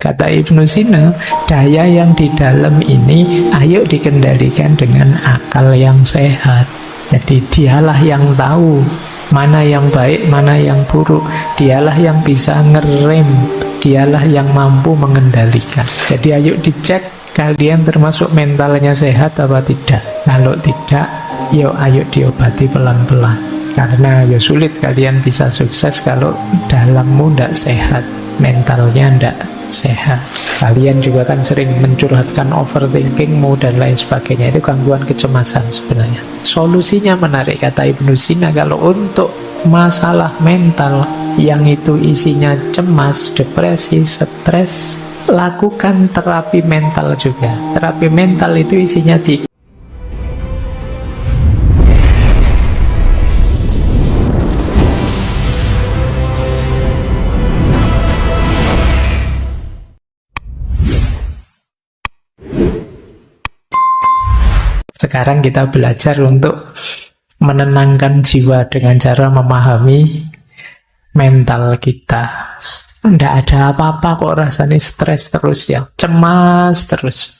Kata Ibnu Sina, daya yang di dalam ini ayo dikendalikan dengan akal yang sehat. Jadi dialah yang tahu mana yang baik, mana yang buruk. Dialah yang bisa ngerem, dialah yang mampu mengendalikan. Jadi ayo dicek kalian termasuk mentalnya sehat apa tidak. Kalau tidak, yuk ayo diobati pelan-pelan. Karena ya sulit kalian bisa sukses kalau dalammu tidak sehat, mentalnya tidak sehat. Kalian juga kan sering mencurhatkan overthinkingmu dan lain sebagainya. Itu gangguan kecemasan sebenarnya. Solusinya menarik, kata Ibnu Sina, kalau untuk masalah mental yang itu isinya cemas, depresi, stres, lakukan terapi mental juga. Terapi mental itu isinya tiga. Sekarang kita belajar untuk menenangkan jiwa dengan cara memahami mental kita. Tidak ada apa-apa kok rasanya stres terus ya, cemas terus.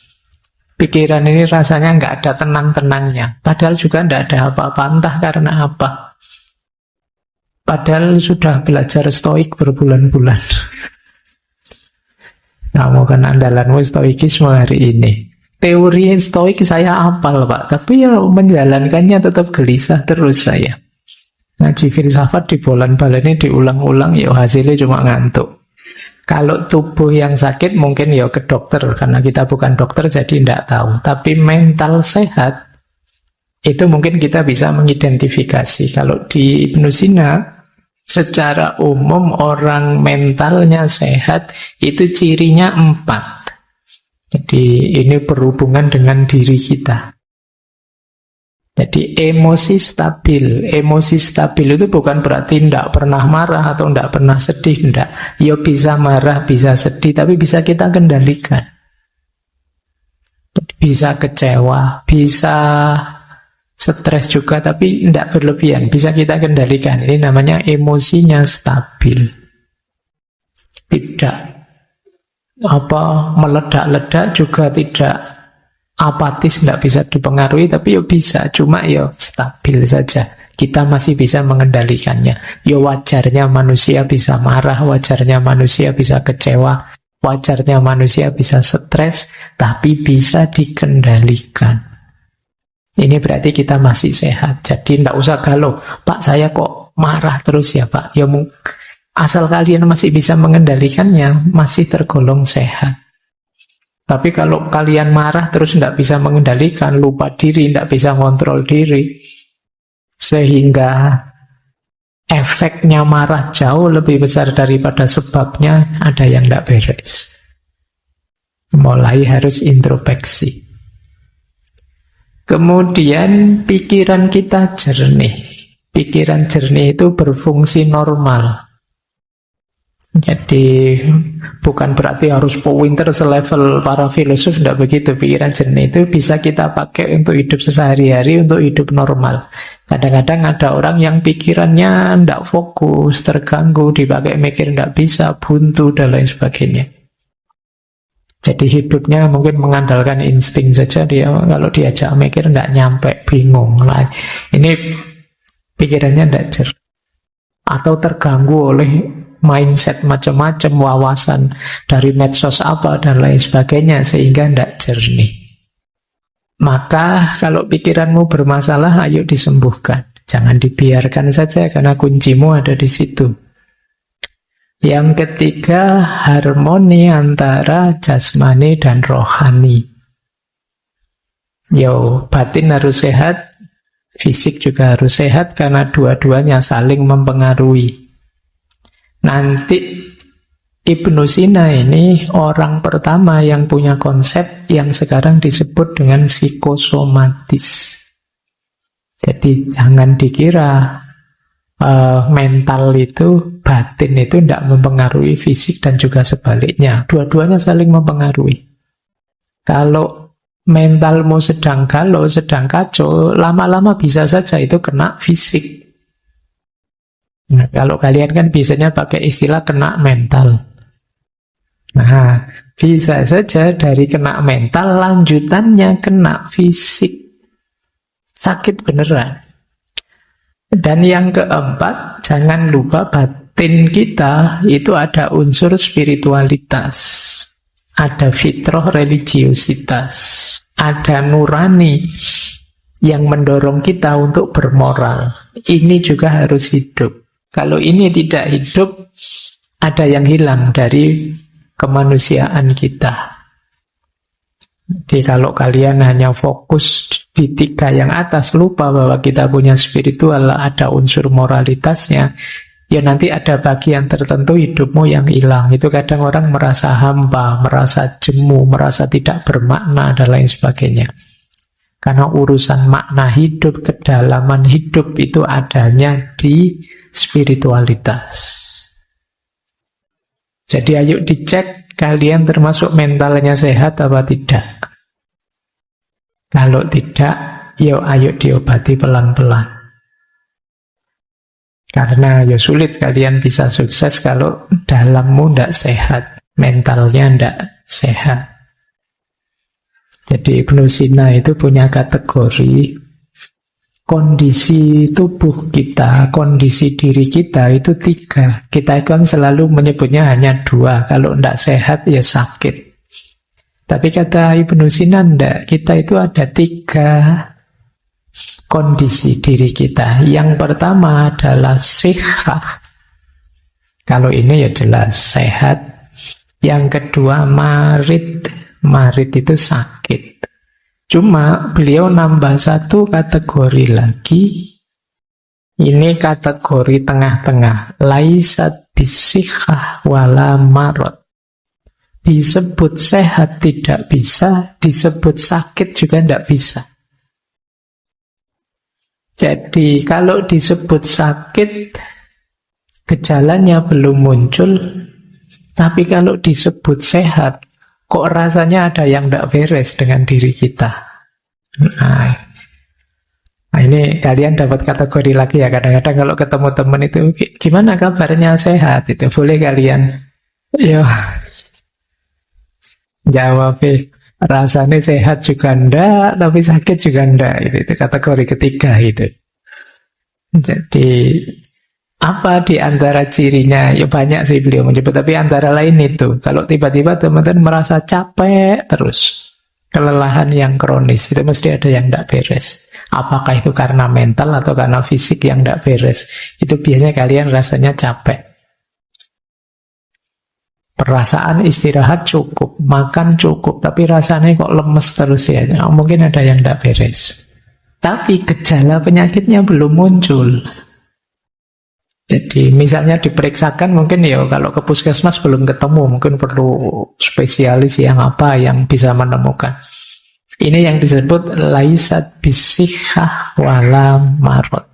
Pikiran ini rasanya nggak ada tenang-tenangnya. Padahal juga tidak ada apa-apa, entah karena apa. Padahal sudah belajar stoik berbulan-bulan. Kamu kan andalanmu stoikisme hari ini. Teori stoik saya hafal Pak, tapi ya menjalankannya tetap gelisah terus saya. Ngaji filsafat dibolan-balani diulang-ulang, ya hasilnya cuma ngantuk. Kalau tubuh yang sakit mungkin ya ke dokter, karena kita bukan dokter jadi tidak tahu. Tapi mental sehat, itu mungkin kita bisa mengidentifikasi. Kalau di Ibnu Sina, secara umum orang mentalnya sehat, itu cirinya 4. Jadi ini berhubungan dengan diri kita. Jadi emosi stabil. Emosi stabil itu bukan berarti tidak pernah marah atau tidak pernah sedih. Tidak. Ya bisa marah, bisa sedih, tapi bisa kita kendalikan. Bisa kecewa, bisa stres juga, tapi tidak berlebihan. Bisa kita kendalikan. Ini namanya emosinya stabil. Tidak meledak-ledak, juga tidak apatis, tidak bisa dipengaruhi, tapi ya bisa, cuma ya stabil saja. Kita masih bisa mengendalikannya. Ya wajarnya manusia bisa marah, wajarnya manusia bisa kecewa, wajarnya manusia bisa stres, tapi bisa dikendalikan. Ini berarti kita masih sehat. Jadi tidak usah galau, Pak saya kok marah terus ya Pak. Ya asal kalian masih bisa mengendalikannya, masih tergolong sehat. Tapi kalau kalian marah terus tidak bisa mengendalikan, lupa diri, tidak bisa ngontrol diri, sehingga efeknya marah jauh lebih besar daripada sebabnya, ada yang tidak beres. Mulai harus introspeksi. Kemudian pikiran kita jernih. Pikiran jernih itu berfungsi normal. Jadi bukan berarti harus pinter selevel para filosof, tidak begitu. Pikiran jernih itu bisa kita pakai untuk hidup sehari-hari, untuk hidup normal. Kadang-kadang ada orang yang pikirannya tidak fokus, terganggu, dipakai mikir tidak bisa, buntu dan lain sebagainya. Jadi hidupnya mungkin mengandalkan insting saja, dia kalau diajak mikir tidak nyampe, bingung lah. Ini pikirannya tidak jernih. Atau terganggu oleh mindset macam-macam, wawasan dari medsos apa dan lain sebagainya, sehingga tidak jernih. Maka kalau pikiranmu bermasalah, ayo disembuhkan. Jangan dibiarkan saja, karena kuncimu ada di situ. Yang ketiga, harmoni antara jasmani dan rohani. Batin harus sehat, fisik juga harus sehat, karena dua-duanya saling mempengaruhi. Nanti Ibnu Sina ini orang pertama yang punya konsep yang sekarang disebut dengan psikosomatis. Jadi jangan dikira mental itu, batin itu tidak mempengaruhi fisik dan juga sebaliknya. Dua-duanya saling mempengaruhi. Kalau mentalmu sedang galau, sedang kacau, lama-lama bisa saja itu kena fisik. Nah, kalau kalian kan biasanya pakai istilah kena mental. Nah, bisa saja dari kena mental, lanjutannya kena fisik. Sakit beneran. Dan yang keempat, jangan lupa batin kita itu ada unsur spiritualitas. Ada fitrah religiositas. Ada nurani yang mendorong kita untuk bermoral. Ini juga harus hidup. Kalau ini tidak hidup, ada yang hilang dari kemanusiaan kita. Jadi kalau kalian hanya fokus di 3 yang atas, lupa bahwa kita punya spiritual, ada unsur moralitasnya, ya nanti ada bagian tertentu hidupmu yang hilang. Itu kadang orang merasa hampa, merasa jemu, merasa tidak bermakna, dan lain sebagainya. Karena urusan makna hidup, kedalaman hidup itu adanya di spiritualitas. Jadi ayo dicek kalian termasuk mentalnya sehat apa tidak. Kalau tidak, yo ayo diobati pelan-pelan. Karena ya sulit kalian bisa sukses kalau dalammu tidak sehat, mentalnya tidak sehat. Jadi Ibnu Sina itu punya kategori kondisi tubuh kita, kondisi diri kita itu 3. Kita kan selalu menyebutnya hanya 2. Kalau tidak sehat ya sakit. Tapi kata Ibnu Sina tidak, kita itu ada 3 kondisi diri kita. Yang pertama adalah sihah. Kalau ini ya jelas sehat. Yang kedua marid. Marid itu sakit. Cuma beliau nambah 1 kategori lagi. Ini kategori tengah-tengah. Laisat bisihah wala marad. Disebut sehat tidak bisa, disebut sakit juga tidak bisa. Jadi kalau disebut sakit, gejalanya belum muncul, tapi kalau disebut sehat, kok rasanya ada yang tidak beres dengan diri kita. Nah, ini kalian dapat kategori lagi ya. Kadang-kadang kalau ketemu teman itu, gimana kabarnya, sehat? Itu boleh kalian jawab, rasanya sehat juga enggak, tapi sakit juga enggak. Itu kategori ketiga itu. Jadi apa di antara cirinya? Ya banyak sih beliau menyebut, tapi antara lain itu. Kalau tiba-tiba teman-teman merasa capek terus, kelelahan yang kronis, itu mesti ada yang enggak beres. Apakah itu karena mental atau karena fisik yang enggak beres? Itu biasanya kalian rasanya capek. Perasaan istirahat cukup, makan cukup, tapi rasanya kok lemes terus ya. Mungkin ada yang tidak beres. Tapi gejala penyakitnya belum muncul. Jadi misalnya diperiksakan mungkin ya kalau ke puskesmas belum ketemu, mungkin perlu spesialis yang apa yang bisa menemukan. Ini yang disebut laisat bisihah wala marad.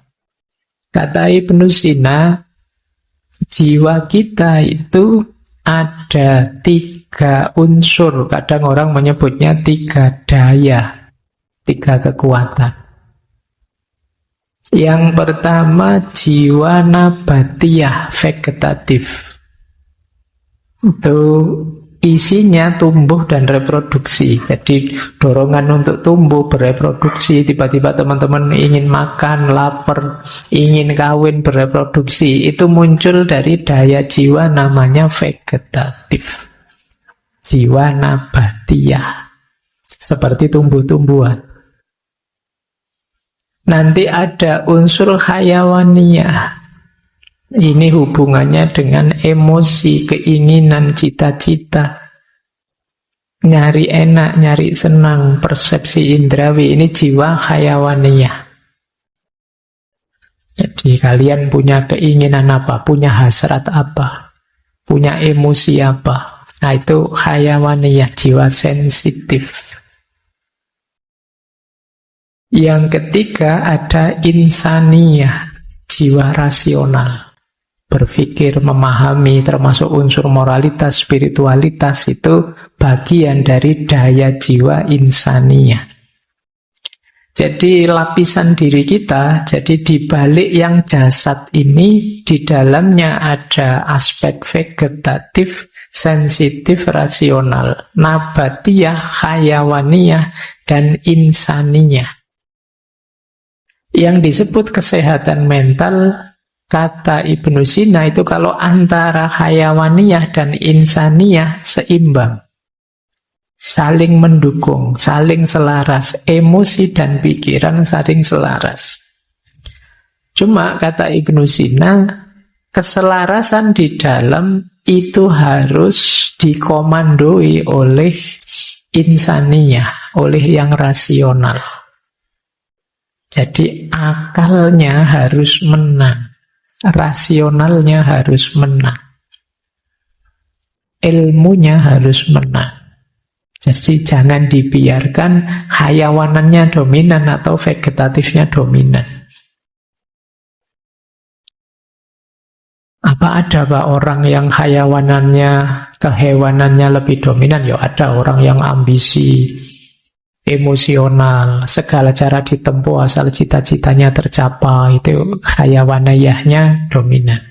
Kata Ibnu Sina, jiwa kita itu ada 3 unsur, kadang orang menyebutnya 3 daya, 3 kekuatan. Yang pertama jiwa nabatiyah, vegetatif. Itu isinya tumbuh dan reproduksi. Jadi dorongan untuk tumbuh, bereproduksi. Tiba-tiba teman-teman ingin makan, lapar, ingin kawin, bereproduksi. Itu muncul dari daya jiwa namanya vegetatif. Jiwa nabatiyah. Seperti tumbuh-tumbuhan. Nanti ada unsur hayawaniyah. Ini hubungannya dengan emosi, keinginan, cita-cita. Nyari enak, nyari senang, persepsi indrawi. Ini jiwa hayawaniyah. Jadi kalian punya keinginan apa, punya hasrat apa, punya emosi apa. Nah itu hayawaniyah, jiwa sensitif. Yang ketiga ada insaniyah, jiwa rasional. Berpikir, memahami, termasuk unsur moralitas, spiritualitas, itu bagian dari daya jiwa insaniyah. Jadi lapisan diri kita, jadi di balik yang jasad ini, di dalamnya ada aspek vegetatif, sensitif, rasional, nabatiyah, hayawaniyah, dan insaniyah. Yang disebut kesehatan mental, kata Ibnu Sina itu kalau antara hayawaniyah dan insaniyah seimbang. Saling mendukung, saling selaras, emosi dan pikiran saling selaras. Cuma kata Ibnu Sina, keselarasan di dalam itu harus dikomandoi oleh insaniyah, oleh yang rasional. Jadi akalnya harus menang, rasionalnya harus menang, ilmunya harus menang. Jadi jangan dibiarkan hayawanannya dominan atau vegetatifnya dominan. Apa ada Pak orang yang hayawanannya, kehewanannya lebih dominan? Ya ada orang yang ambisi, emosional, segala cara ditempuh asal cita-citanya tercapai, itu hayawaniyahnya dominan.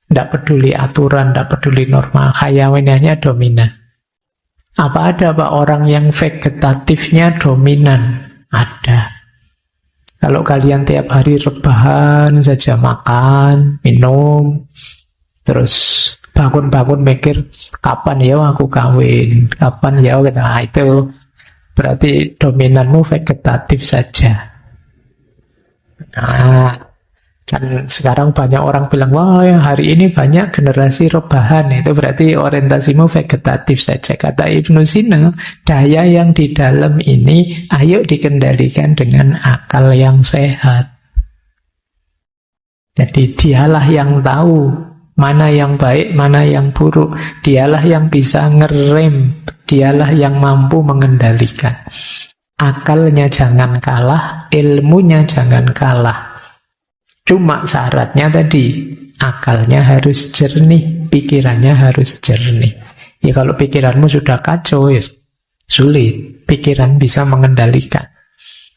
Tidak peduli aturan, tidak peduli norma, hayawaniyahnya dominan. Apa ada Pak orang yang vegetatifnya dominan? Ada. Kalau kalian tiap hari rebahan saja, makan, minum, terus bangun-bangun mikir, kapan ya aku kawin, kapan ya, nah itu berarti dominanmu vegetatif saja. Nah, kan sekarang banyak orang bilang, wah hari ini banyak generasi rebahan, itu berarti orientasimu vegetatif saja. Kata Ibnu Sina, daya yang di dalam ini ayo dikendalikan dengan akal yang sehat. Jadi dialah yang tahu mana yang baik, mana yang buruk. Dialah yang bisa ngerem, dialah yang mampu mengendalikan. Akalnya jangan kalah, ilmunya jangan kalah. Cuma syaratnya tadi, akalnya harus jernih, pikirannya harus jernih. Ya kalau pikiranmu sudah kacau, ya sulit. Pikiran bisa mengendalikan.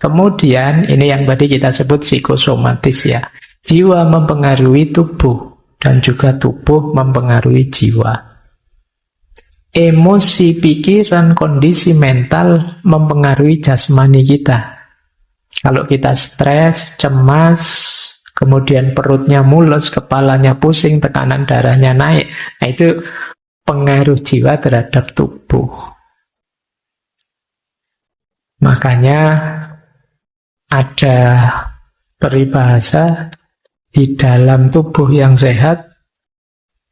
Kemudian, ini yang tadi kita sebut psikosomatis ya. Jiwa mempengaruhi tubuh, dan juga tubuh mempengaruhi jiwa. Emosi, pikiran, kondisi mental mempengaruhi jasmani kita. Kalau kita stres, cemas, kemudian perutnya mulus, kepalanya pusing, tekanan darahnya naik. Nah, itu pengaruh jiwa terhadap tubuh. Makanya ada peribahasa, di dalam tubuh yang sehat,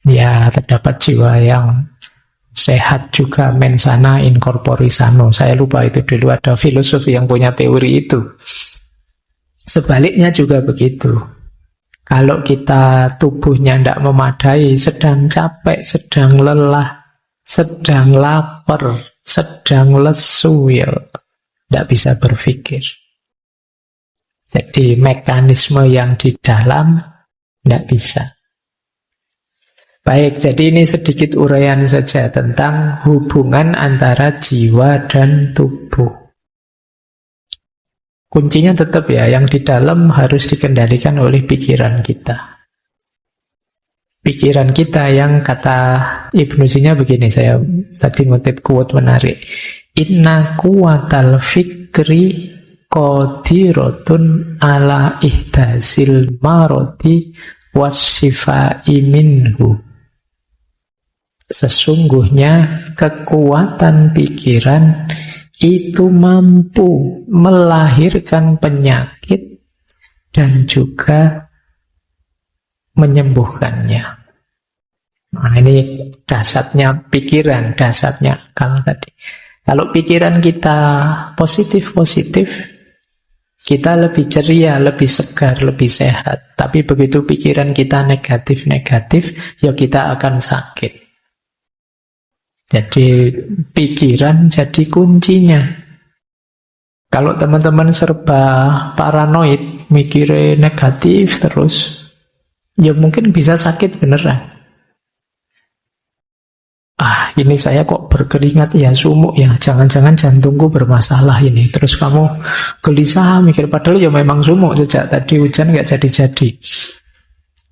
ya terdapat jiwa yang sehat juga, mensana in corpore sano. Saya lupa itu dulu ada filosof yang punya teori itu. Sebaliknya juga begitu. Kalau kita tubuhnya tidak memadai, sedang capek, sedang lelah, sedang lapar, sedang lesu, ya tidak bisa berpikir. Jadi mekanisme yang di dalam tidak bisa. Baik, jadi ini sedikit uraian saja tentang hubungan antara jiwa dan tubuh. Kuncinya tetap ya, yang di dalam harus dikendalikan oleh pikiran kita. Pikiran kita yang kata Ibnu Sina begini, saya tadi ngutip quote menarik. Inna quwatal fikri qadiratun ala ihdasil maroti wassifai minhu. Sesungguhnya kekuatan pikiran itu mampu melahirkan penyakit dan juga menyembuhkannya. Nah, ini dasarnya pikiran, dasarnya akal tadi. Kalau pikiran kita positif-positif, kita lebih ceria, lebih segar, lebih sehat. Tapi begitu pikiran kita negatif-negatif, ya kita akan sakit. Jadi pikiran jadi kuncinya. Kalau teman-teman serba paranoid, mikirnya negatif terus, ya mungkin bisa sakit beneran. Ini saya kok berkeringat ya, sumuk ya, jangan-jangan jantungku bermasalah ini. Terus kamu gelisah mikir, padahal ya memang sumuk sejak tadi hujan nggak jadi-jadi.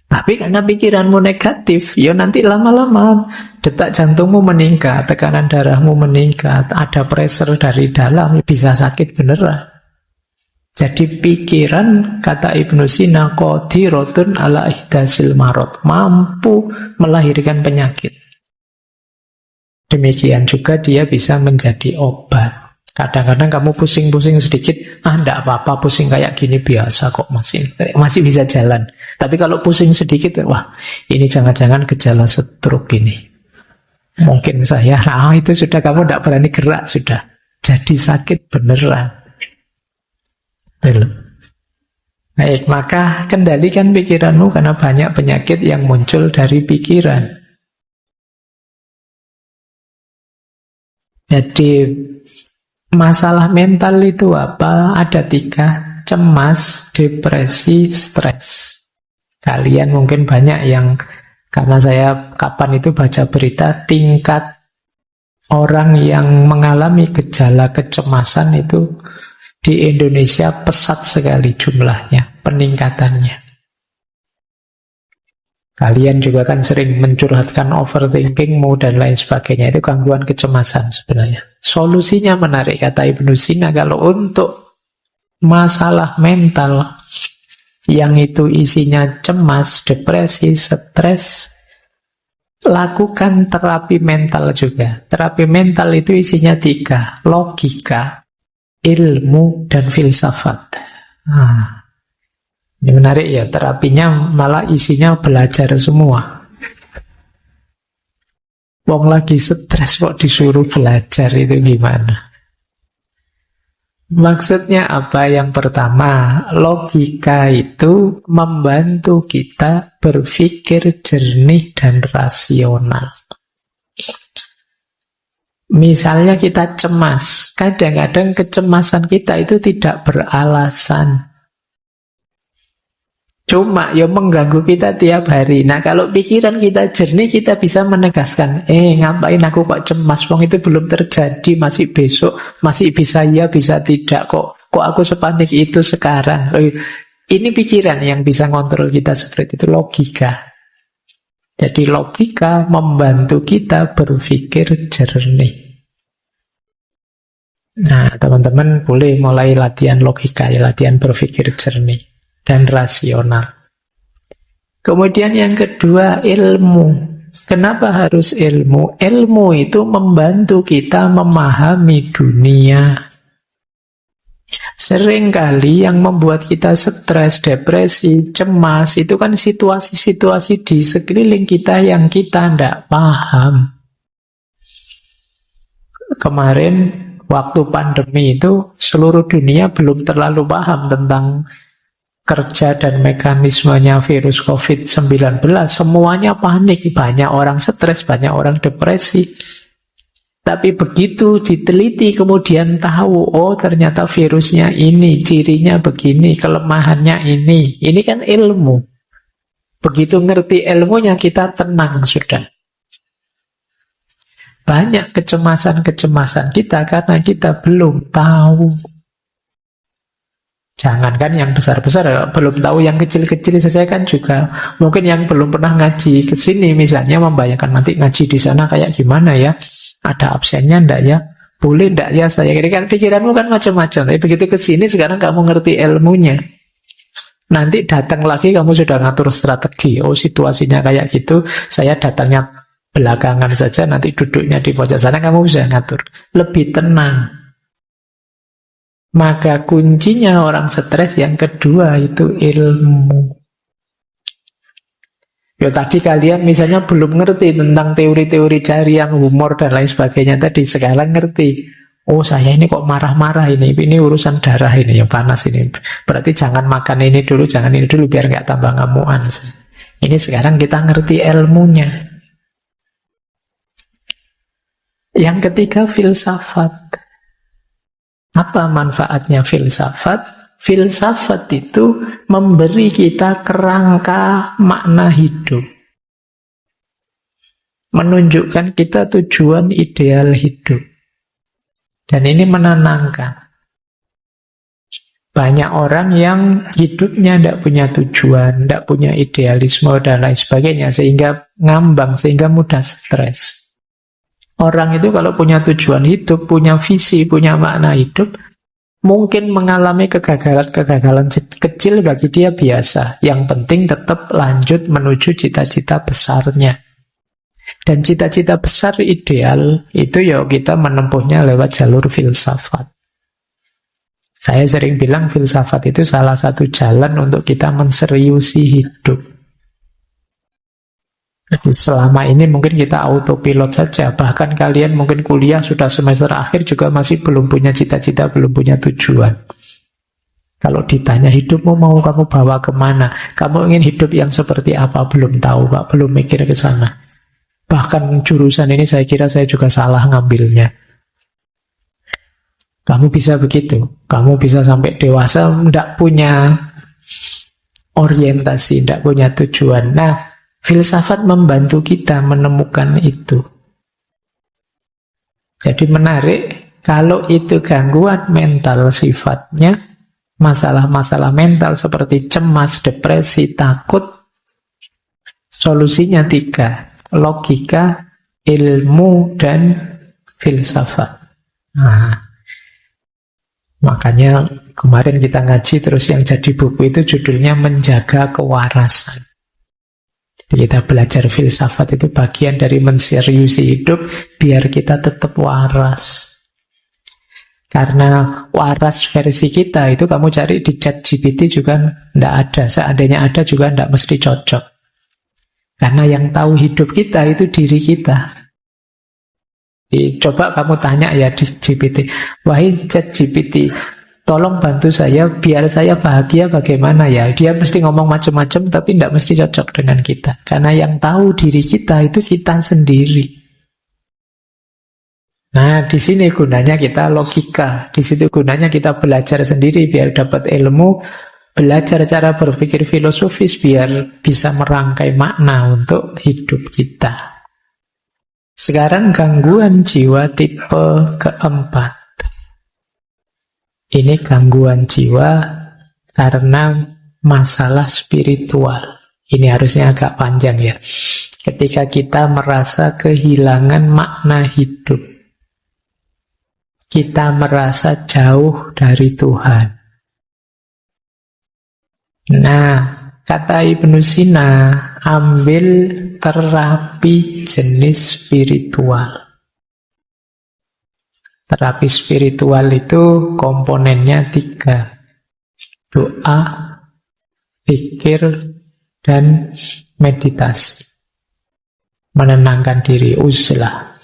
Tapi karena pikiranmu negatif, ya nanti lama-lama detak jantungmu meningkat, tekanan darahmu meningkat, ada pressure dari dalam, bisa sakit beneran. Jadi pikiran, kata Ibnu Sina, qadirotun ala ihdasil marad, mampu melahirkan penyakit. Demikian juga dia bisa menjadi obat. Kadang-kadang kamu pusing-pusing sedikit, enggak apa-apa, pusing kayak gini biasa kok, masih bisa jalan. Tapi kalau pusing sedikit, wah, ini jangan-jangan gejala stroke ini. Mungkin saya, itu sudah kamu enggak berani gerak, sudah. Jadi sakit beneran. Belum. Baik, maka kendalikan pikiranmu karena banyak penyakit yang muncul dari pikiran. Jadi masalah mental itu apa? Ada 3, cemas, depresi, stres. Kalian mungkin banyak yang, karena saya kapan itu baca berita, tingkat orang yang mengalami gejala kecemasan itu di Indonesia pesat sekali jumlahnya, peningkatannya. Kalian juga kan sering mencurhatkan overthinkingmu dan lain sebagainya. Itu gangguan kecemasan sebenarnya. Solusinya menarik, kata Ibnu Sina. Kalau untuk masalah mental yang itu isinya cemas, depresi, stres, lakukan terapi mental juga. Terapi mental itu isinya 3. Logika, ilmu, dan filsafat. Ini menarik ya, terapinya malah isinya belajar semua. Wong lagi stres kok disuruh belajar, itu gimana? Maksudnya apa? Yang pertama, logika itu membantu kita berpikir jernih dan rasional. Misalnya kita cemas, kadang-kadang kecemasan kita itu tidak beralasan. Cuma ya mengganggu kita tiap hari. Nah kalau pikiran kita jernih, kita bisa menegaskan, ngapain aku kok cemas, wong itu belum terjadi, masih besok, masih bisa ya, bisa tidak, kok aku sepanik itu sekarang. Ini pikiran yang bisa ngontrol kita seperti itu, logika. Jadi logika membantu kita berpikir jernih. Nah teman-teman boleh mulai latihan logika, ya, latihan berpikir jernih dan rasional. Kemudian yang kedua, ilmu. Kenapa harus ilmu? Ilmu itu membantu kita memahami dunia. Seringkali yang membuat kita stres, depresi, cemas, itu kan situasi-situasi di sekeliling kita yang kita tidak paham. Kemarin waktu pandemi itu seluruh dunia belum terlalu paham tentang kerja dan mekanismenya virus COVID-19. Semuanya panik, banyak orang stres, banyak orang depresi. Tapi begitu diteliti kemudian tahu, oh ternyata virusnya ini, cirinya begini, kelemahannya ini. Ini kan ilmu. Begitu ngerti ilmunya kita tenang sudah. Banyak kecemasan-kecemasan kita karena kita belum tahu. Jangankan yang besar-besar, belum tahu yang kecil-kecil saja kan juga. Mungkin yang belum pernah ngaji ke sini misalnya membayangkan nanti ngaji di sana kayak gimana ya? Ada absennya enggak ya? Boleh enggak ya saya? Ini kan pikiranmu kan macam-macam. Tapi begitu ke sini sekarang kamu ngerti ilmunya. Nanti datang lagi kamu sudah ngatur strategi. Oh situasinya kayak gitu, saya datangnya belakangan saja, nanti duduknya di pojok sana, kamu bisa ngatur. Lebih tenang. Maka kuncinya orang stres yang kedua itu ilmu. Ya tadi kalian misalnya belum ngerti tentang teori-teori carian humor dan lain sebagainya tadi, sekarang ngerti. Oh saya ini kok marah-marah ini urusan darah ini yang panas ini. Berarti jangan makan ini dulu, jangan ini dulu biar nggak tambah ngamuan. Ini sekarang kita ngerti ilmunya. Yang ketiga filsafat. Apa manfaatnya filsafat? Filsafat itu memberi kita kerangka makna hidup. Menunjukkan kita tujuan ideal hidup. Dan ini menenangkan. Banyak orang yang hidupnya tidak punya tujuan, tidak punya idealisme, dan lain sebagainya, sehingga ngambang, sehingga mudah stres. Orang itu kalau punya tujuan hidup, punya visi, punya makna hidup, mungkin mengalami kegagalan-kegagalan kecil bagi dia biasa. Yang penting tetap lanjut menuju cita-cita besarnya. Dan cita-cita besar ideal itu ya kita menempuhnya lewat jalur filsafat. Saya sering bilang filsafat itu salah satu jalan untuk kita menseriusi hidup. Jadi selama ini mungkin kita autopilot saja. Bahkan kalian mungkin kuliah sudah semester akhir juga masih belum punya cita-cita, belum punya tujuan. Kalau ditanya hidupmu mau kamu bawa kemana? Kamu ingin hidup yang seperti apa? Belum tahu Pak, belum mikir ke sana. Bahkan jurusan ini saya kira saya juga salah ngambilnya. Kamu bisa begitu. Kamu bisa sampai dewasa tidak punya orientasi, tidak punya tujuan. Nah, filsafat membantu kita menemukan itu. Jadi menarik, kalau itu gangguan mental sifatnya, masalah-masalah mental seperti cemas, depresi, takut, solusinya 3. Logika, ilmu, dan filsafat. Nah, makanya kemarin kita ngaji terus yang jadi buku itu judulnya Menjaga Kewarasan. Jadi kita belajar filsafat itu bagian dari menseriusi hidup biar kita tetap waras. Karena waras versi kita itu kamu cari di ChatGPT juga tidak ada. Seandainya ada juga tidak mesti cocok. Karena yang tahu hidup kita itu diri kita. Coba kamu tanya ya di GPT, wahai ChatGPT, tolong bantu saya biar saya bahagia bagaimana ya. Dia mesti ngomong macam-macam tapi tidak mesti cocok dengan kita. Karena yang tahu diri kita itu kita sendiri. Nah, di sini gunanya kita logika. Di situ gunanya kita belajar sendiri biar dapat ilmu, belajar cara berpikir filosofis biar bisa merangkai makna untuk hidup kita. Sekarang gangguan jiwa tipe keempat. Ini gangguan jiwa karena masalah spiritual. Ini harusnya agak panjang ya. Ketika kita merasa kehilangan makna hidup. Kita merasa jauh dari Tuhan. Nah, kata Ibnu Sina, ambil terapi jenis spiritual. Terapi spiritual itu komponennya 3. Doa, pikir, dan meditasi. Menenangkan diri, uzlah.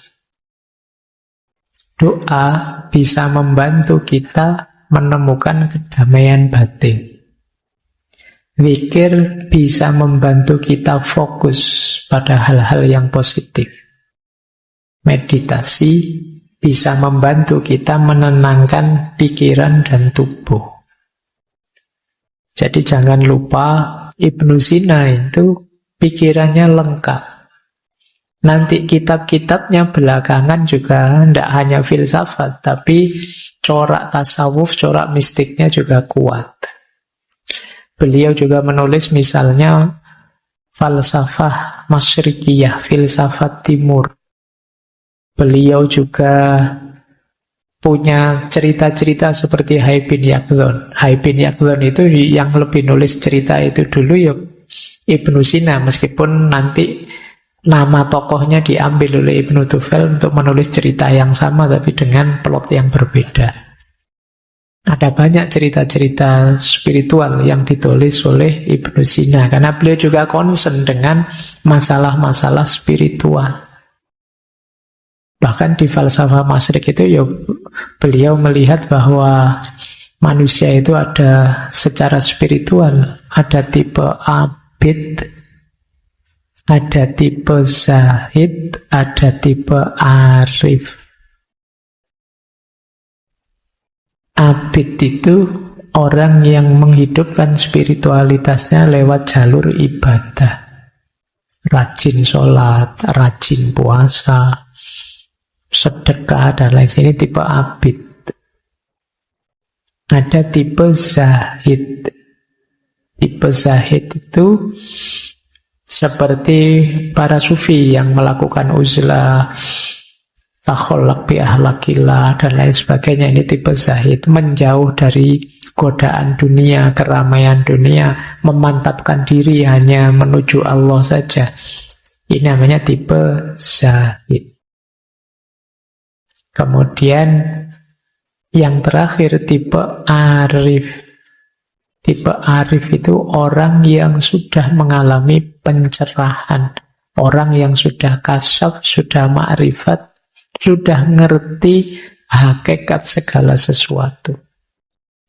Doa bisa membantu kita menemukan kedamaian batin. Zikir bisa membantu kita fokus pada hal-hal yang positif. Meditasi bisa membantu kita menenangkan pikiran dan tubuh. Jadi jangan lupa Ibnu Sina itu pikirannya lengkap. Nanti kitab-kitabnya belakangan juga tidak hanya filsafat, tapi corak tasawuf, corak mistiknya juga kuat. Beliau juga menulis misalnya falsafah masyrikiyah, filsafat timur. Beliau juga punya cerita-cerita seperti Hai bin Yaqdhan. Hai bin Yaqdhan itu yang lebih nulis cerita itu dulu ya Ibnu Sina, meskipun nanti nama tokohnya diambil oleh Ibnu Tufel untuk menulis cerita yang sama tapi dengan plot yang berbeda. Ada banyak cerita-cerita spiritual yang ditulis oleh Ibnu Sina karena beliau juga concern dengan masalah-masalah spiritual. Bahkan di falsafah masyrik itu ya beliau melihat bahwa manusia itu ada secara spiritual, ada tipe abid, ada tipe zahid, ada tipe arif. Abid itu orang yang menghidupkan spiritualitasnya lewat jalur ibadah. Rajin sholat, rajin puasa, sedekah, dan lain sebagainya. Ini tipe abid. ada tipe zahid. Tipe zahid itu seperti para sufi yang melakukan uzlah, takholak bi ahlakillah dan lain sebagainya. Ini tipe zahid, menjauh dari godaan dunia, keramaian dunia, memantapkan diri hanya menuju Allah saja. Ini namanya tipe zahid. Kemudian yang terakhir tipe arif. Tipe arif itu orang yang sudah mengalami pencerahan, orang yang sudah kasyaf, sudah ma'rifat, sudah ngerti hakikat segala sesuatu.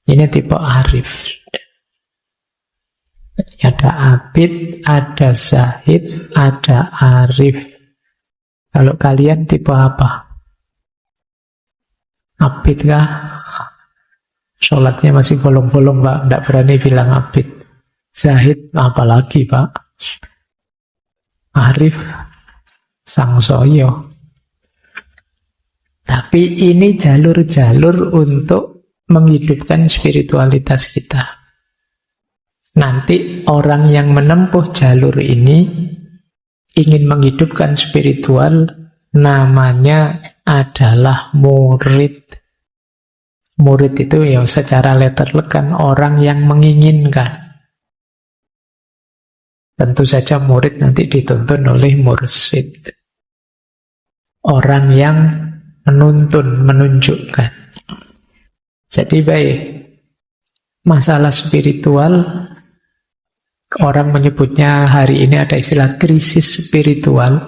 Ini tipe arif. Ada abid, ada zahid, ada arif. Kalau kalian tipe apa? Abid kah? Sholatnya masih bolong-bolong, Pak. Tidak berani bilang abid. Zahid, apalagi, Pak. Arif, sangsoyo. Tapi ini jalur-jalur untuk menghidupkan spiritualitas kita. Nanti orang yang menempuh jalur ini ingin menghidupkan spiritual, namanya adalah murid. Murid itu ya secara letterlek kan orang yang menginginkan. Tentu saja murid nanti dituntun oleh mursyid. Orang yang menuntun, menunjukkan. Jadi baik, masalah spiritual, orang menyebutnya hari ini ada istilah krisis spiritual.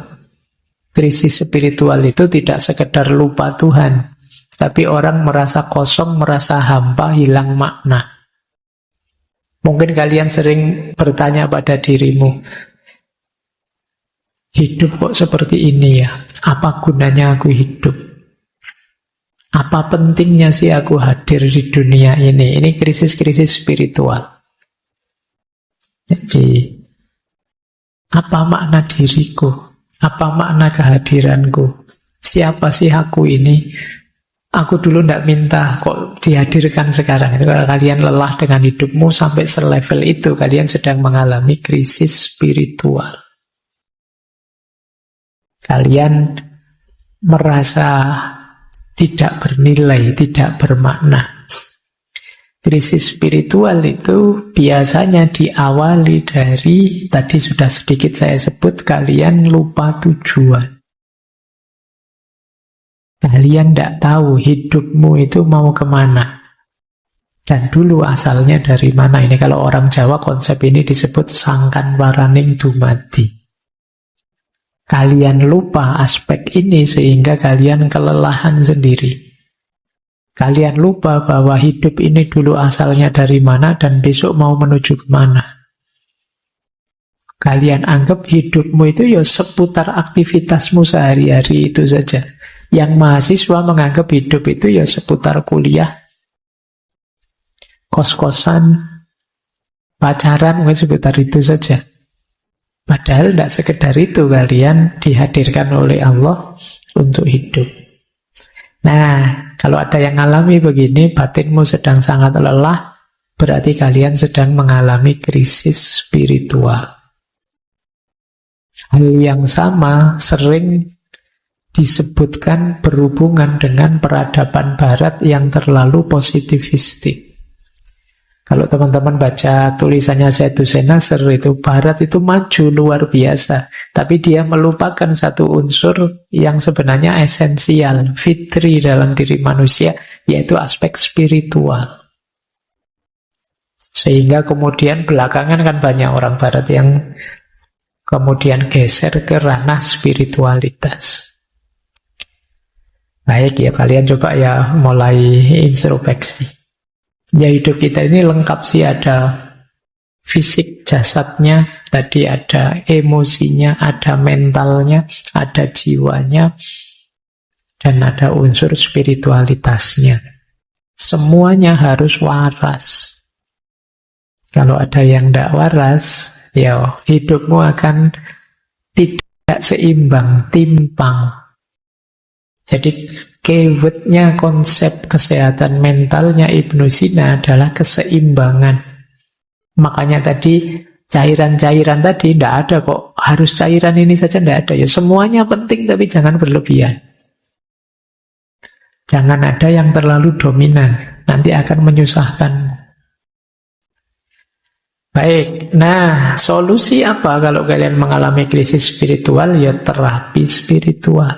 Krisis spiritual itu tidak sekedar lupa Tuhan, tapi orang merasa kosong, merasa hampa, hilang makna. Mungkin kalian sering bertanya pada dirimu, hidup kok seperti ini ya? Apa gunanya aku hidup? Apa pentingnya sih aku hadir di dunia ini? Ini krisis-krisis spiritual. Jadi, apa makna diriku? Apa makna kehadiranku? Siapa sih aku ini? Aku dulu tidak minta kok dihadirkan sekarang. Itu kalau kalian lelah dengan hidupmu sampai selevel itu, kalian sedang mengalami krisis spiritual. Kalian merasa tidak bernilai, tidak bermakna. Krisis spiritual itu biasanya diawali dari, tadi sudah sedikit saya sebut, kalian lupa tujuan. Kalian tidak tahu hidupmu itu mau kemana. Dan dulu asalnya dari mana. Ini kalau orang Jawa konsep ini disebut sangkan waraning dumadi. Kalian lupa aspek ini sehingga kalian kelelahan sendiri. Kalian lupa bahwa hidup ini dulu asalnya dari mana dan besok mau menuju kemana. Kalian anggap hidupmu itu ya seputar aktivitasmu sehari-hari itu saja. Yang mahasiswa menganggap hidup itu ya seputar kuliah, kos-kosan, pacaran, mungkin seputar itu saja. Padahal tidak sekedar itu, kalian dihadirkan oleh Allah untuk hidup. Nah, kalau ada yang mengalami begini, batinmu sedang sangat lelah, berarti kalian sedang mengalami krisis spiritual. Hal yang sama sering disebutkan berhubungan dengan peradaban barat yang terlalu positivistik. Kalau teman-teman baca tulisannya Sayyid Nasr itu, barat itu maju luar biasa, tapi dia melupakan satu unsur yang sebenarnya esensial, fitri dalam diri manusia, yaitu aspek spiritual. Sehingga kemudian belakangan kan banyak orang barat yang kemudian geser ke ranah spiritualitas. Baik ya, kalian coba ya mulai introspeksi. Ya hidup kita ini lengkap sih, ada fisik jasadnya, tadi ada emosinya, ada mentalnya, ada jiwanya, dan ada unsur spiritualitasnya. Semuanya harus waras. Kalau ada yang tidak waras, ya hidupmu akan tidak seimbang, timpang. Jadi keywordnya konsep kesehatan mentalnya Ibnu Sina adalah keseimbangan. Makanya tadi cairan-cairan tadi tidak ada kok. Harus cairan ini saja tidak ada. Ya semuanya penting tapi jangan berlebihan. Jangan ada yang terlalu dominan. Nanti akan menyusahkan. Baik, nah solusi apa kalau kalian mengalami krisis spiritual? Ya terapi spiritual.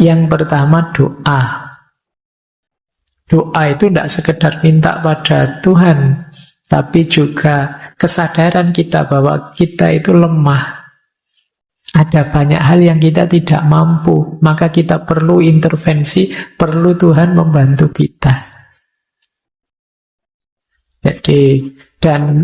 Yang pertama doa. Doa itu tidak sekedar minta pada Tuhan, tapi juga kesadaran kita bahwa kita itu lemah. Ada banyak hal yang kita tidak mampu, maka kita perlu intervensi, perlu Tuhan membantu kita. Jadi, dan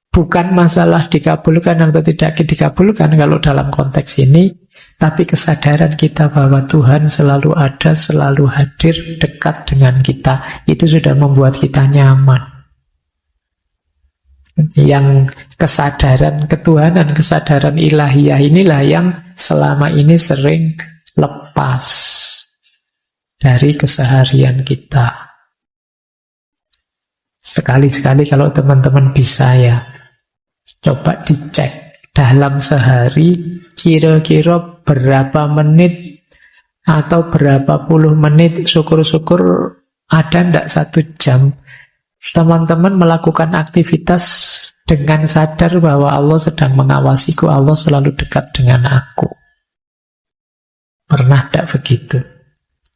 bukan masalah dikabulkan atau tidak dikabulkan kalau dalam konteks ini, tapi kesadaran kita bahwa Tuhan selalu ada, selalu hadir, dekat dengan kita, itu sudah membuat kita nyaman. Yang kesadaran ketuhanan, kesadaran ilahiyah inilah yang selama ini sering lepas dari keseharian kita. Sekali-sekali kalau teman-teman bisa ya, coba dicek dalam sehari kira-kira berapa menit atau berapa puluh menit, syukur-syukur ada ndak 1 jam teman-teman melakukan aktivitas dengan sadar bahwa Allah sedang mengawasiku, Allah selalu dekat dengan aku. Pernah ndak begitu?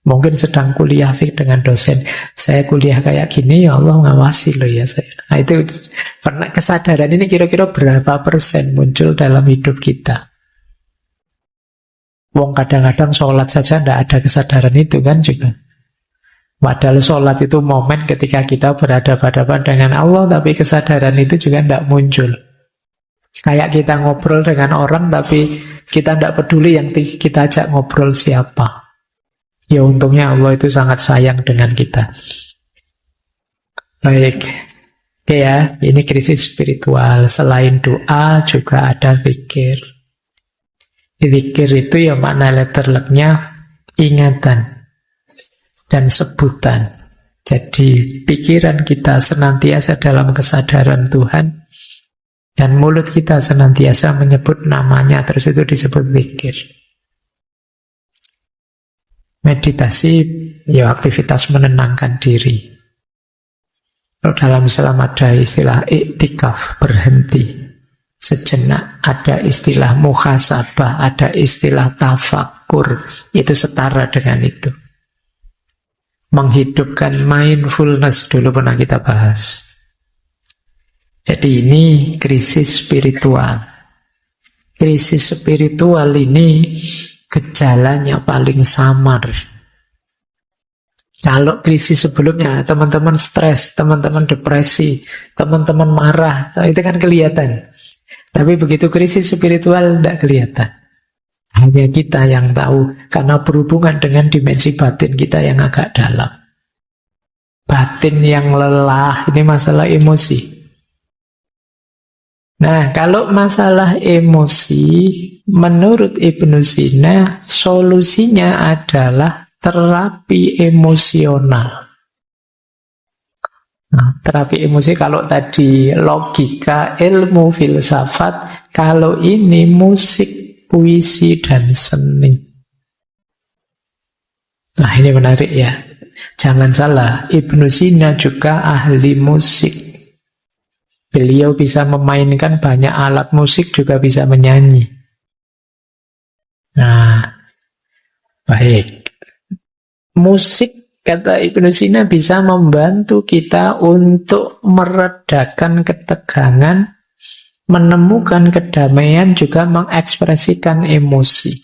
Mungkin sedang kuliah sih dengan dosen, saya kuliah kayak gini, ya Allah ngawasi loh ya saya. Nah itu pernah, kesadaran ini kira-kira berapa persen muncul dalam hidup kita? Wong kadang-kadang sholat saja tidak ada kesadaran itu kan juga. Padahal sholat itu momen ketika kita berhadapan-hadapan dengan Allah, tapi kesadaran itu juga tidak muncul. Kayak kita ngobrol dengan orang, tapi kita tidak peduli yang kita ajak ngobrol siapa. Ya untungnya Allah itu sangat sayang dengan kita. Baik. Oke ya, ini krisis spiritual. Selain doa juga ada zikir. Zikir itu ya makna letterleknya ingatan dan sebutan. Jadi pikiran kita senantiasa dalam kesadaran Tuhan dan mulut kita senantiasa menyebut namanya, terus itu disebut zikir. Meditasi ya aktivitas menenangkan diri. Kalau dalam Islam ada istilah iktikaf, berhenti sejenak, ada istilah muhasabah, ada istilah tafakur, itu setara dengan itu. Menghidupkan mindfulness dulu pernah kita bahas. Jadi ini krisis spiritual. Krisis spiritual ini gejalanya paling samar. Kalau krisis sebelumnya, teman-teman stres, teman-teman depresi, teman-teman marah, itu kan kelihatan. Tapi begitu krisis spiritual, tidak kelihatan. Hanya kita yang tahu, karena berhubungan dengan dimensi batin kita yang agak dalam. Batin yang lelah, ini masalah emosi. Nah, kalau masalah emosi, menurut Ibnu Sina, solusinya adalah terapi emosional. Nah, terapi emosi kalau tadi logika, ilmu, filsafat, kalau ini musik, puisi, dan seni. Nah, ini menarik ya. Jangan salah, Ibnu Sina juga ahli musik. Beliau bisa memainkan banyak alat musik, juga bisa menyanyi. Nah, baik. Musik, kata Ibnu Sina, bisa membantu kita untuk meredakan ketegangan, menemukan kedamaian, juga mengekspresikan emosi.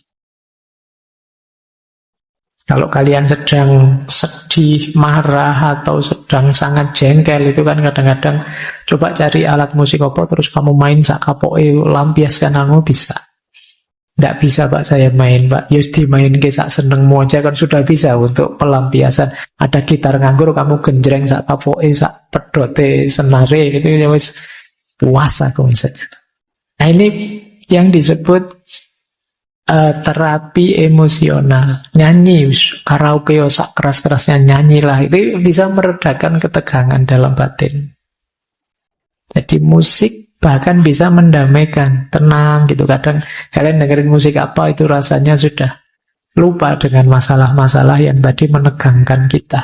Kalau kalian sedang sedih, marah, atau sedang sangat jengkel, itu kan kadang-kadang coba cari alat musik apa, terus kamu main sak kapoke, lampiaskan kamu bisa. Tidak bisa Pak saya main, Pak. Yus dimain ke sak senengmu aja kan sudah bisa untuk pelampiasan. Ada gitar nganggur, kamu genjreng sak kapoke, sak pedote, senare, gitu ya wis puas aku misalnya. Nah ini yang disebut terapi emosional. Nyanyi, karaoke, sak keras-kerasnya nyanyilah. Itu bisa meredakan ketegangan dalam batin. Jadi musik bahkan bisa mendamaikan, tenang gitu. Kadang kalian dengerin musik apa itu rasanya sudah lupa dengan masalah-masalah yang tadi menegangkan kita.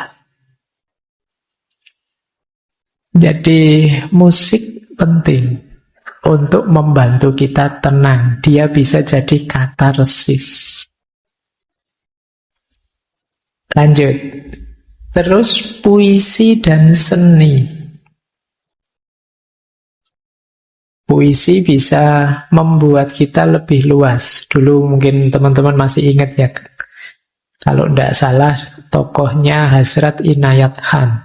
Jadi musik penting untuk membantu kita tenang. Dia bisa jadi katarsis. Lanjut. Terus puisi dan seni. Puisi bisa membuat kita lebih luas. Dulu mungkin teman-teman masih ingat ya. Kalau tidak salah tokohnya Hasrat Inayat Khan.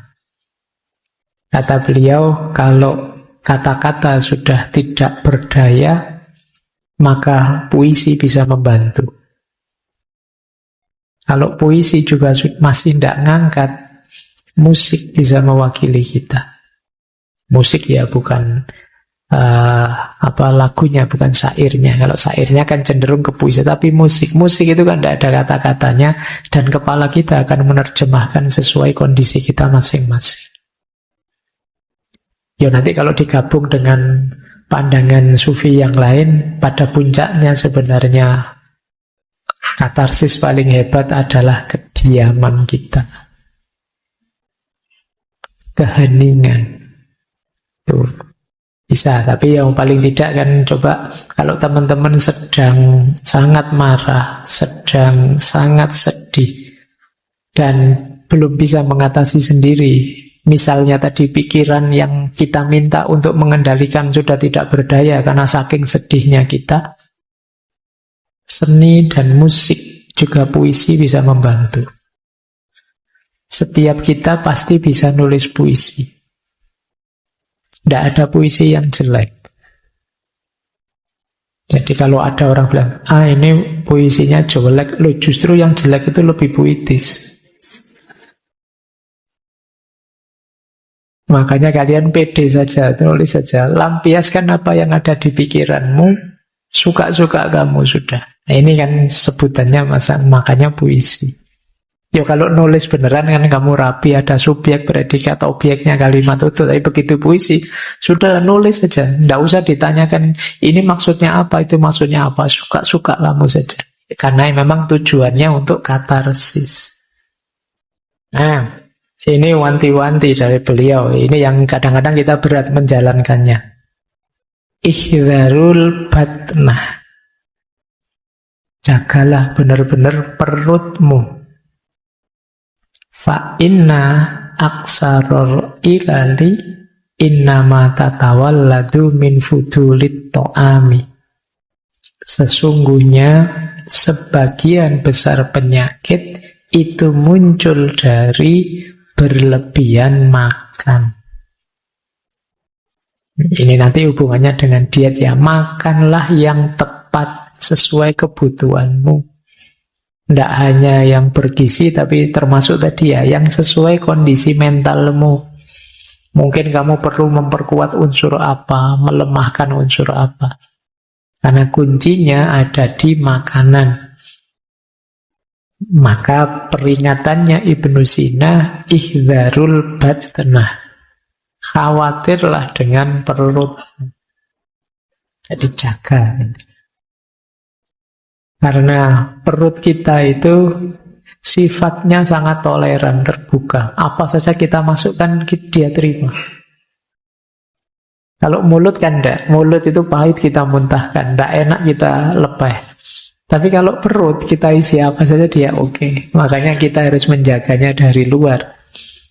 Kata beliau, kalau kata-kata sudah tidak berdaya, maka puisi bisa membantu. Kalau puisi juga masih tidak ngangkat, musik bisa mewakili kita. Musik ya bukan lagunya, bukan syairnya. Kalau syairnya kan cenderung ke puisi, tapi musik itu kan tidak ada kata-katanya, dan kepala kita akan menerjemahkan sesuai kondisi kita masing-masing. Ya nanti kalau digabung dengan pandangan sufi yang lain, pada puncaknya sebenarnya katarsis paling hebat adalah kediaman kita. Keheningan. Tuh. Bisa, tapi yang paling tidak kan coba kalau teman-teman sedang sangat marah, sedang sangat sedih, dan belum bisa mengatasi sendiri. Misalnya tadi pikiran yang kita minta untuk mengendalikan sudah tidak berdaya karena saking sedihnya kita. Seni dan musik, juga puisi bisa membantu. Setiap kita pasti bisa nulis puisi. Tidak ada puisi yang jelek. Jadi kalau ada orang bilang, ini puisinya jelek, loh justru yang jelek itu lebih puitis. Makanya kalian pede saja, tulis saja. Lampiaskan apa yang ada di pikiranmu, suka-suka kamu sudah. Nah ini kan sebutannya makanya puisi. Ya kalau nulis beneran kan kamu rapi, ada subjek, predikat, objeknya, kalimat itu. Tapi begitu puisi, sudah nulis saja. Tidak usah ditanyakan, ini maksudnya apa, itu maksudnya apa. Suka-suka kamu saja. Karena memang tujuannya untuk katarsis. Nah, ini wanti-wanti dari beliau. Ini yang kadang-kadang kita berat menjalankannya. Ihdharul batnah. Jagalah benar-benar perutmu. Fa inna aksaror ilali innama tatawalladu min fudulit to'ami. Sesungguhnya sebagian besar penyakit itu muncul dari berlebihan makan. Ini nanti hubungannya dengan diet ya. Makanlah yang tepat sesuai kebutuhanmu. Tidak hanya yang bergizi, tapi termasuk tadi ya, yang sesuai kondisi mentalmu. Mungkin kamu perlu memperkuat unsur apa, melemahkan unsur apa. Karena kuncinya ada di makanan. Maka peringatannya Ibnu Sina, ihdharul batnah. Khawatirlah dengan perut. Jadi jaga. Karena perut kita itu sifatnya sangat toleran, terbuka. Apa saja kita masukkan, dia terima. Kalau mulut kan enggak. Mulut itu pahit kita muntahkan, enggak enak kita lepeh. Tapi kalau perut kita isi apa saja dia oke. Makanya kita harus menjaganya dari luar.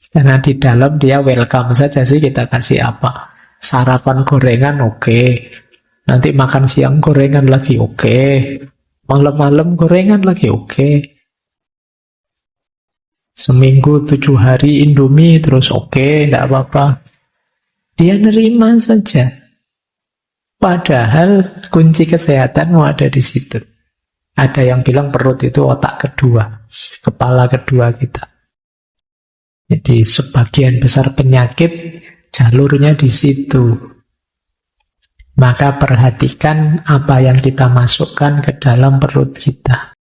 Karena di dalam dia welcome saja sih kita kasih apa. Sarapan gorengan oke. Nanti makan siang gorengan lagi oke. Malam-malam gorengan lagi oke. Seminggu 7 hari Indomie terus oke, tidak apa-apa. Dia nerima saja. Padahal kunci kesehatanmu ada di situ. Ada yang bilang perut itu otak kedua, kepala kedua kita. Jadi sebagian besar penyakit jalurnya di situ. Maka perhatikan apa yang kita masukkan ke dalam perut kita.